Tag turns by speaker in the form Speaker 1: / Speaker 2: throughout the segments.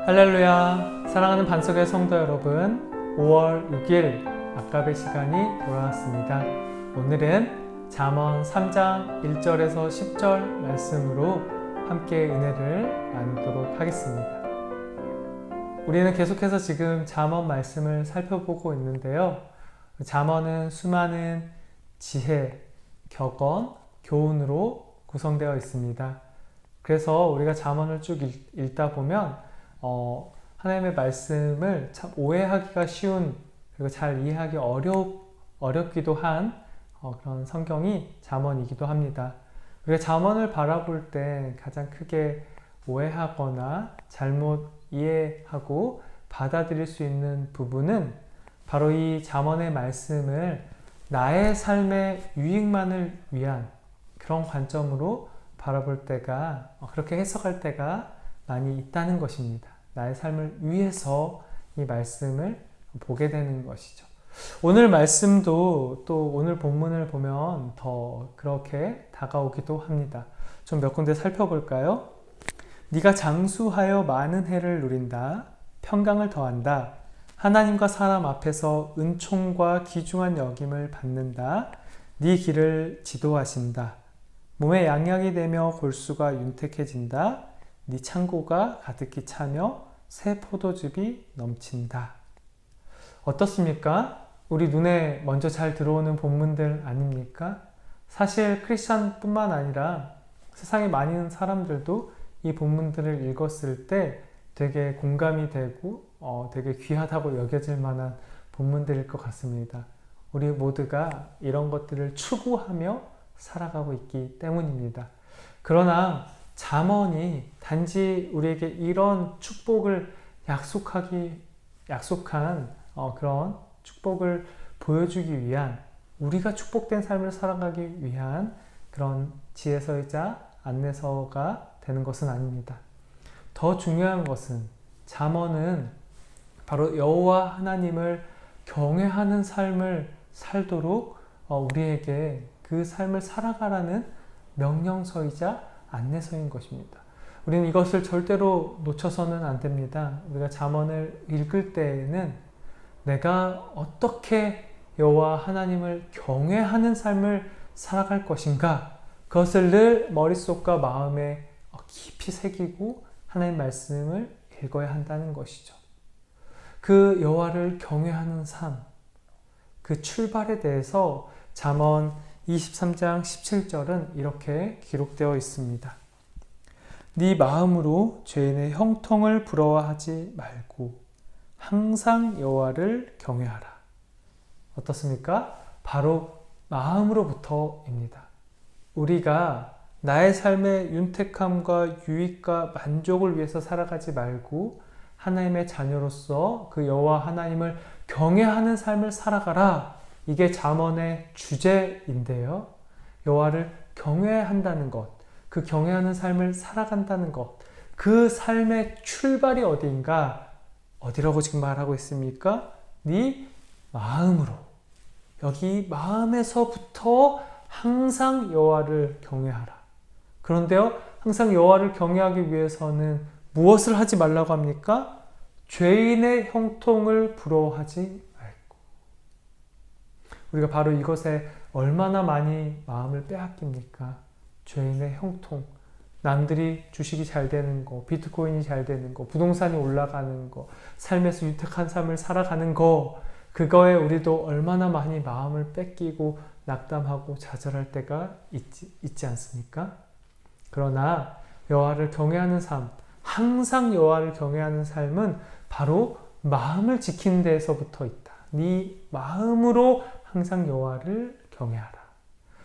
Speaker 1: 할렐루야, 사랑하는 반석의 성도 여러분, 5월 6일 아까의 시간이 돌아왔습니다. 오늘은 잠언 3장 1절에서 10절 말씀으로 함께 은혜를 나누도록 하겠습니다. 우리는 계속해서 지금 잠언 말씀을 살펴보고 있는데요. 잠언은 수많은 지혜, 격언, 교훈으로 구성되어 있습니다. 그래서 우리가 잠언을 쭉 읽다 보면 하나님의 말씀을 참 오해하기가 쉬운, 그리고 잘 이해하기 어렵기도 한 그런 성경이 잠언이기도 합니다. 우리가 잠언을 바라볼 때 가장 크게 오해하거나 잘못 이해하고 받아들일 수 있는 부분은 바로 이 잠언의 말씀을 나의 삶의 유익만을 위한 그런 관점으로 바라볼 때가, 그렇게 해석할 때가 많이 있다는 것입니다. 나의 삶을 위해서 이 말씀을 보게 되는 것이죠. 오늘 말씀도 또 오늘 본문을 보면 더 그렇게 다가오기도 합니다. 좀 몇 군데 살펴볼까요? 네가 장수하여 많은 해를 누린다. 평강을 더한다. 하나님과 사람 앞에서 은총과 귀중한 여김을 받는다. 네 길을 지도하신다. 몸에 양약이 되며 골수가 윤택해진다. 네 창고가 가득히 차며 새 포도즙이 넘친다. 어떻습니까? 우리 눈에 먼저 잘 들어오는 본문들 아닙니까? 사실 크리스찬뿐만 아니라 세상에 많은 사람들도 이 본문들을 읽었을 때 되게 공감이 되고 되게 귀하다고 여겨질 만한 본문들일 것 같습니다. 우리 모두가 이런 것들을 추구하며 살아가고 있기 때문입니다. 그러나 잠언이 단지 우리에게 이런 축복을 약속한 그런 축복을 보여주기 위한, 우리가 축복된 삶을 살아가기 위한 그런 지혜서이자 안내서가 되는 것은 아닙니다. 더 중요한 것은 잠언은 바로 여호와 하나님을 경외하는 삶을 살도록 우리에게 그 삶을 살아가라는 명령서이자 안내서인 것입니다. 우리는 이것을 절대로 놓쳐서는 안 됩니다. 우리가 잠언을 읽을 때에는 내가 어떻게 여호와 하나님을 경외하는 삶을 살아갈 것인가, 그것을 늘 머릿속과 마음에 깊이 새기고 하나님 말씀을 읽어야 한다는 것이죠. 그 여호와를 경외하는 삶, 그 출발에 대해서 잠언 23장 17절은 이렇게 기록되어 있습니다. 네 마음으로 죄인의 형통을 부러워하지 말고 항상 여호와를 경외하라. 어떻습니까? 바로 마음으로부터입니다. 우리가 나의 삶의 윤택함과 유익과 만족을 위해서 살아가지 말고 하나님의 자녀로서 그 여호와 하나님을 경외하는 삶을 살아가라. 이게 잠언의 주제인데요. 여호와를 경외한다는 것, 그 경외하는 삶을 살아간다는 것, 그 삶의 출발이 어디인가? 어디라고 지금 말하고 있습니까? 네 마음으로. 여기 마음에서부터 항상 여호와를 경외하라. 그런데요, 항상 여호와를 경외하기 위해서는 무엇을 하지 말라고 합니까? 죄인의 형통을 부러워하지 우리가 바로 이것에 얼마나 많이 마음을 빼앗깁니까? 죄인의 형통, 남들이 주식이 잘 되는 거, 비트코인이 잘 되는 거, 부동산이 올라가는 거, 삶에서 유택한 삶을 살아가는 거, 그거에 우리도 얼마나 많이 마음을 뺏기고 낙담하고 좌절할 때가 있지 않습니까? 그러나 여호와를 경외하는 삶, 항상 여호와를 경외하는 삶은 바로 마음을 지키는 데에서부터 있다. 네 마음으로 항상 여호와를 경외하라.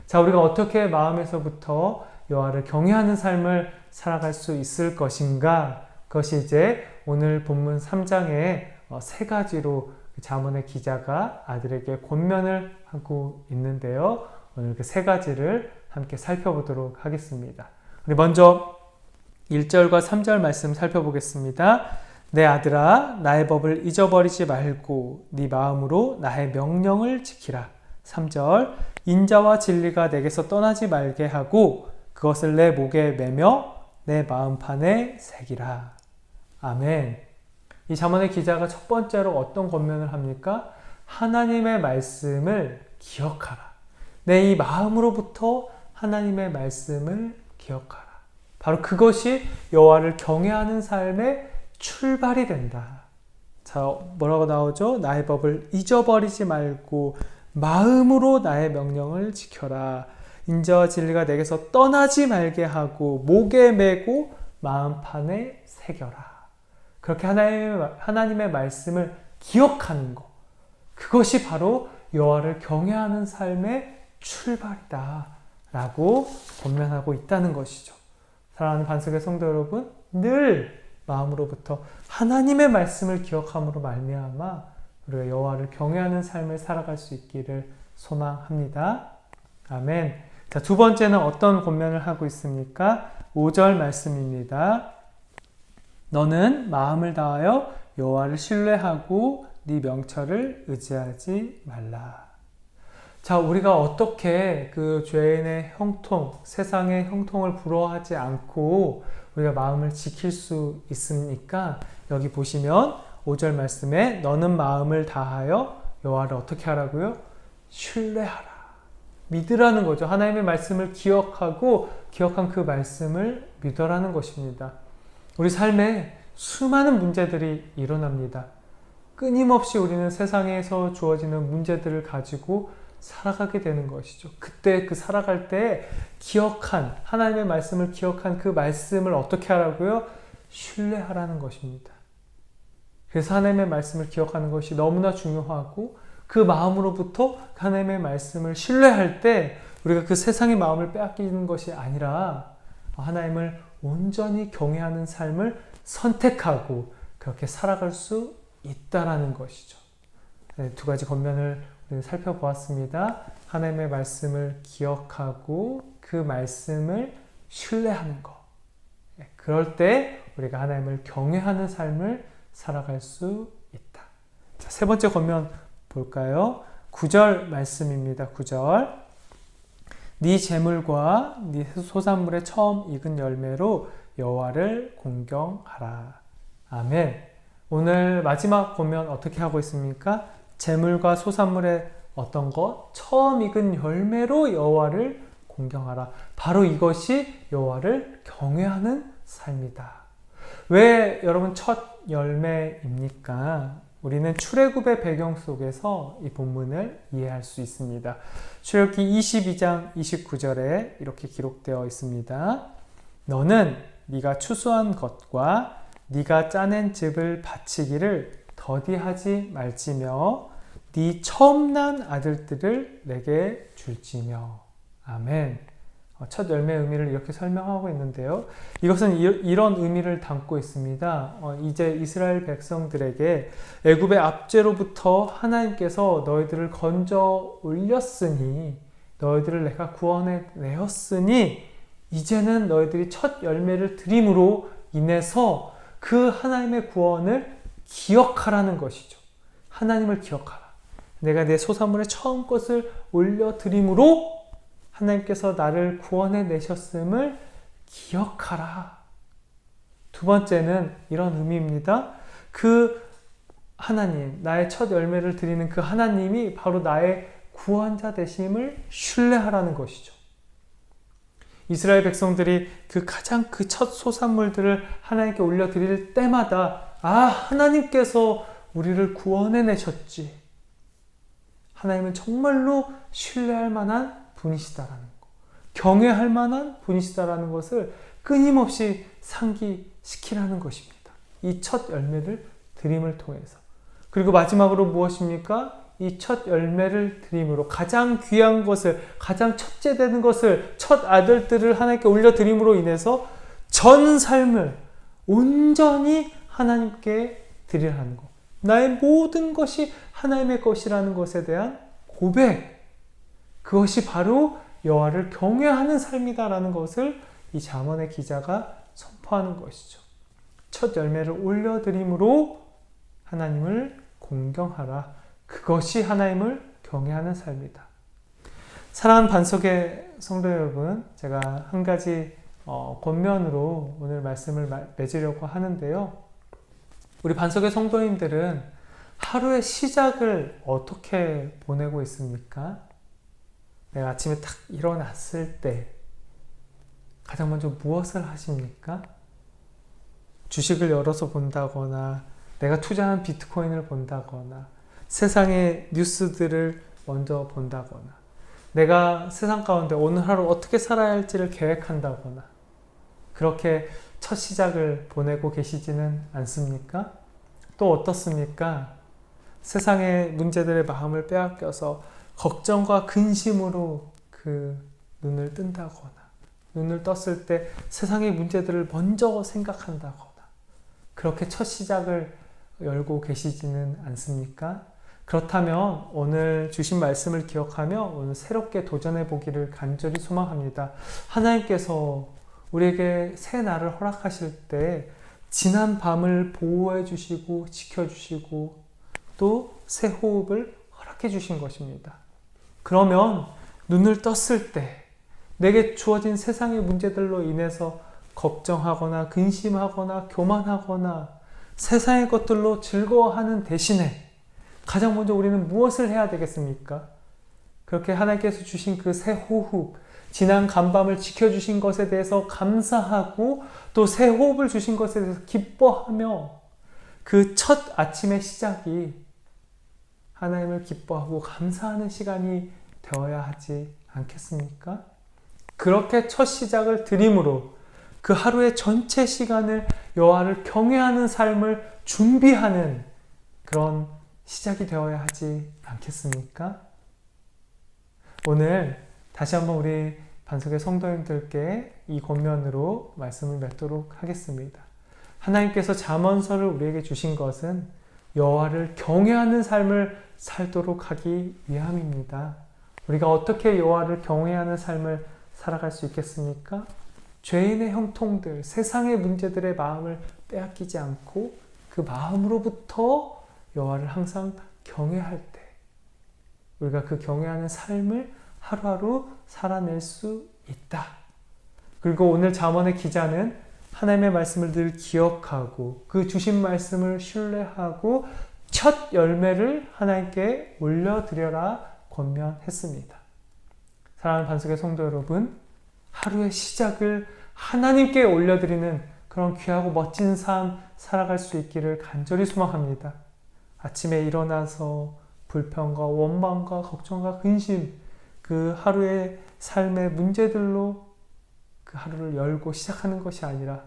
Speaker 1: 자, 우리가 어떻게 마음에서부터 여호와를 경외하는 삶을 살아갈 수 있을 것인가? 그것이 이제 오늘 본문 3장의 세 가지로 잠언의 기자가 아들에게 권면을 하고 있는데요. 오늘 그 세 가지를 함께 살펴보도록 하겠습니다. 우리 먼저 1절과 3절 말씀 살펴보겠습니다. 내 아들아, 나의 법을 잊어버리지 말고 네 마음으로 나의 명령을 지키라. 3절, 인자와 진리가 내게서 떠나지 말게 하고 그것을 내 목에 매며 내 마음판에 새기라. 아멘. 이 잠언의 기자가 첫 번째로 어떤 권면을 합니까? 하나님의 말씀을 기억하라. 내 이 마음으로부터 하나님의 말씀을 기억하라. 바로 그것이 여호와를 경외하는 삶의 출발이 된다. 자, 뭐라고 나오죠? 나의 법을 잊어버리지 말고 마음으로 나의 명령을 지켜라. 인자와 진리가 내게서 떠나지 말게 하고 목에 메고 마음판에 새겨라. 그렇게 하나님의 말씀을 기억하는 것, 그것이 바로 여호와를 경외하는 삶의 출발이다 라고 권면하고 있다는 것이죠. 사랑하는 반석의 성도 여러분, 늘 마음으로부터 하나님의 말씀을 기억함으로 말미암아 우리가 여호와를 경외하는 삶을 살아갈 수 있기를 소망합니다. 아멘. 자, 두 번째는 어떤 권면을 하고 있습니까? 5절 말씀입니다. 너는 마음을 다하여 여호와를 신뢰하고 네 명철을 의지하지 말라. 자, 우리가 어떻게 그 죄인의 형통, 세상의 형통을 부러워하지 않고 우리가 마음을 지킬 수 있습니까? 여기 보시면 5절 말씀에 너는 마음을 다하여 여호와를 어떻게 하라고요? 신뢰하라. 믿으라는 거죠. 하나님의 말씀을 기억하고 기억한 그 말씀을 믿으라는 것입니다. 우리 삶에 수많은 문제들이 일어납니다. 끊임없이 우리는 세상에서 주어지는 문제들을 가지고 살아가게 되는 것이죠. 그때 그 살아갈 때 기억한 하나님의 말씀을 기억한 그 말씀을 어떻게 하라고요? 신뢰하라는 것입니다. 그래서 하나님의 말씀을 기억하는 것이 너무나 중요하고 그 마음으로부터 하나님의 말씀을 신뢰할 때 우리가 그 세상의 마음을 빼앗기는 것이 아니라 하나님을 온전히 경외하는 삶을 선택하고 그렇게 살아갈 수 있다라는 것이죠. 네, 두 가지 권면을 살펴보았습니다. 하나님의 말씀을 기억하고 그 말씀을 신뢰하는 것. 그럴 때 우리가 하나님을 경외하는 삶을 살아갈 수 있다. 자, 세 번째 권면 볼까요? 9절 말씀입니다. 9절. 네 재물과 네 소산물의 처음 익은 열매로 여호와를 공경하라. 아멘. 오늘 마지막 권면 어떻게 하고 있습니까? 재물과 소산물의 어떤 것? 처음 익은 열매로 여호와를 공경하라. 바로 이것이 여호와를 경외하는 삶이다. 왜 여러분 첫 열매입니까? 우리는 출애굽의 배경 속에서 이 본문을 이해할 수 있습니다. 출애굽기 22장 29절에 이렇게 기록되어 있습니다. 너는 네가 추수한 것과 네가 짜낸 즙을 바치기를 더디하지 말지며 네 처음 난 아들들을 내게 줄지며. 아멘. 첫 열매의 의미를 이렇게 설명하고 있는데요. 이것은 이런 의미를 담고 있습니다. 이제 이스라엘 백성들에게 애굽의 압제로부터 하나님께서 너희들을 건져 올렸으니 너희들을 내가 구원해 내었으니 이제는 너희들이 첫 열매를 드림으로 인해서 그 하나님의 구원을 기억하라는 것이죠. 하나님을 기억하라. 내가 내 소산물의 처음 것을 올려드림으로 하나님께서 나를 구원해 내셨음을 기억하라. 두 번째는 이런 의미입니다. 그 하나님, 나의 첫 열매를 드리는 그 하나님이 바로 나의 구원자 되심을 신뢰하라는 것이죠. 이스라엘 백성들이 가장 그 첫 소산물들을 하나님께 올려드릴 때마다 하나님께서 우리를 구원해 내셨지. 하나님은 정말로 신뢰할 만한 분이시다라는 것, 경외할 만한 분이시다라는 것을 끊임없이 상기시키라는 것입니다. 이 첫 열매를 드림을 통해서. 그리고 마지막으로 무엇입니까? 이 첫 열매를 드림으로 가장 귀한 것을, 가장 첫째 되는 것을, 첫 아들들을 하나님께 올려드림으로 인해서 전 삶을 온전히 하나님께 드리라는 것. 나의 모든 것이 하나님의 것이라는 것에 대한 고백. 그것이 바로 여호와를 경외하는 삶이다라는 것을 이 잠언의 기자가 선포하는 것이죠. 첫 열매를 올려드림으로 하나님을 공경하라. 그것이 하나님을 경외하는 삶이다. 사랑하는 반석의 성도 여러분, 제가 한 가지 권면으로 오늘 말씀을 맺으려고 하는데요. 우리 반석의 성도님들은 하루의 시작을 어떻게 보내고 있습니까? 내가 아침에 딱 일어났을 때 가장 먼저 무엇을 하십니까? 주식을 열어서 본다거나 내가 투자한 비트코인을 본다거나 세상의 뉴스들을 먼저 본다거나 내가 세상 가운데 오늘 하루 어떻게 살아야 할지를 계획한다거나 그렇게 첫 시작을 보내고 계시지는 않습니까? 또 어떻습니까? 세상의 문제들의 마음을 빼앗겨서 걱정과 근심으로 그 눈을 뜬다거나 눈을 떴을 때 세상의 문제들을 먼저 생각한다거나 그렇게 첫 시작을 열고 계시지는 않습니까? 그렇다면 오늘 주신 말씀을 기억하며 오늘 새롭게 도전해 보기를 간절히 소망합니다. 하나님께서 우리에게 새 날을 허락하실 때 지난 밤을 보호해 주시고 지켜주시고 또 새 호흡을 허락해 주신 것입니다. 그러면 눈을 떴을 때 내게 주어진 세상의 문제들로 인해서 걱정하거나 근심하거나 교만하거나 세상의 것들로 즐거워하는 대신에 가장 먼저 우리는 무엇을 해야 되겠습니까? 그렇게 하나님께서 주신 그 새 호흡, 지난 간밤을 지켜주신 것에 대해서 감사하고 또 새 호흡을 주신 것에 대해서 기뻐하며 그 첫 아침의 시작이 하나님을 기뻐하고 감사하는 시간이 되어야 하지 않겠습니까? 그렇게 첫 시작을 드림으로 그 하루의 전체 시간을 여호와를 경외하는 삶을 준비하는 그런 시작이 되어야 하지 않겠습니까? 오늘 다시 한번 우리 반석의 성도님들께 이 권면으로 말씀을 맺도록 하겠습니다. 하나님께서 잠언서를 우리에게 주신 것은 여호와를 경외하는 삶을 살도록 하기 위함입니다. 우리가 어떻게 여호와를 경외하는 삶을 살아갈 수 있겠습니까? 죄인의 형통들, 세상의 문제들의 마음을 빼앗기지 않고 그 마음으로부터 여호와를 항상 경외할 때 우리가 그 경외하는 삶을 하루하루 살아낼 수 있다. 그리고 오늘 잠언의 기자는 하나님의 말씀을 늘 기억하고 그 주신 말씀을 신뢰하고 첫 열매를 하나님께 올려드려라 권면했습니다. 사랑하는 반석의 성도 여러분, 하루의 시작을 하나님께 올려드리는 그런 귀하고 멋진 삶 살아갈 수 있기를 간절히 소망합니다. 아침에 일어나서 불평과 원망과 걱정과 근심, 그 하루의 삶의 문제들로 그 하루를 열고 시작하는 것이 아니라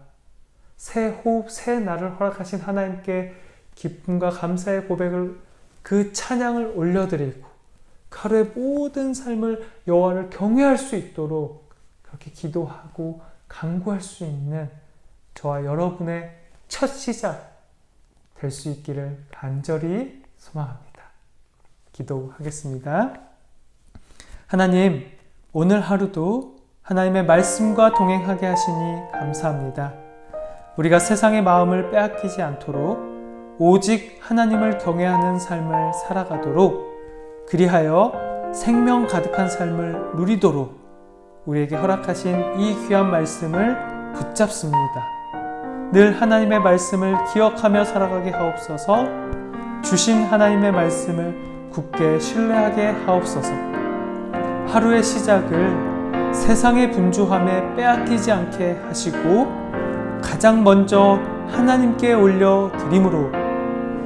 Speaker 1: 새 호흡, 새 날을 허락하신 하나님께 기쁨과 감사의 고백을 그 찬양을 올려드리고 그 하루의 모든 삶을 여호와를 경외할 수 있도록 그렇게 기도하고 간구할 수 있는 저와 여러분의 첫 시작 될 수 있기를 간절히 소망합니다. 기도하겠습니다. 하나님, 오늘 하루도 하나님의 말씀과 동행하게 하시니 감사합니다. 우리가 세상의 마음을 빼앗기지 않도록 오직 하나님을 경외하는 삶을 살아가도록 그리하여 생명 가득한 삶을 누리도록 우리에게 허락하신 이 귀한 말씀을 붙잡습니다. 늘 하나님의 말씀을 기억하며 살아가게 하옵소서. 주신 하나님의 말씀을 굳게 신뢰하게 하옵소서. 하루의 시작을 세상의 분주함에 빼앗기지 않게 하시고 가장 먼저 하나님께 올려드림으로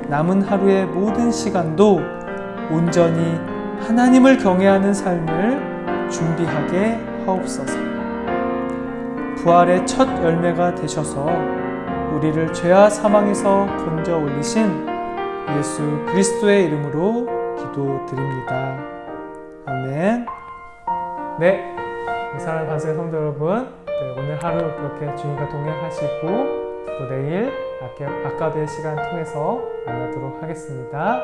Speaker 1: 남은 하루의 모든 시간도 온전히 하나님을 경외하는 삶을 준비하게 하옵소서. 부활의 첫 열매가 되셔서 우리를 죄와 사망에서 건져 올리신 예수 그리스도의 이름으로 기도드립니다. 아멘. 네, 사랑하는 반석의 성도 여러분, 오늘 하루 그렇게 주님과 동행하시고 또 내일 아까도의 시간 통해서 만나도록 하겠습니다.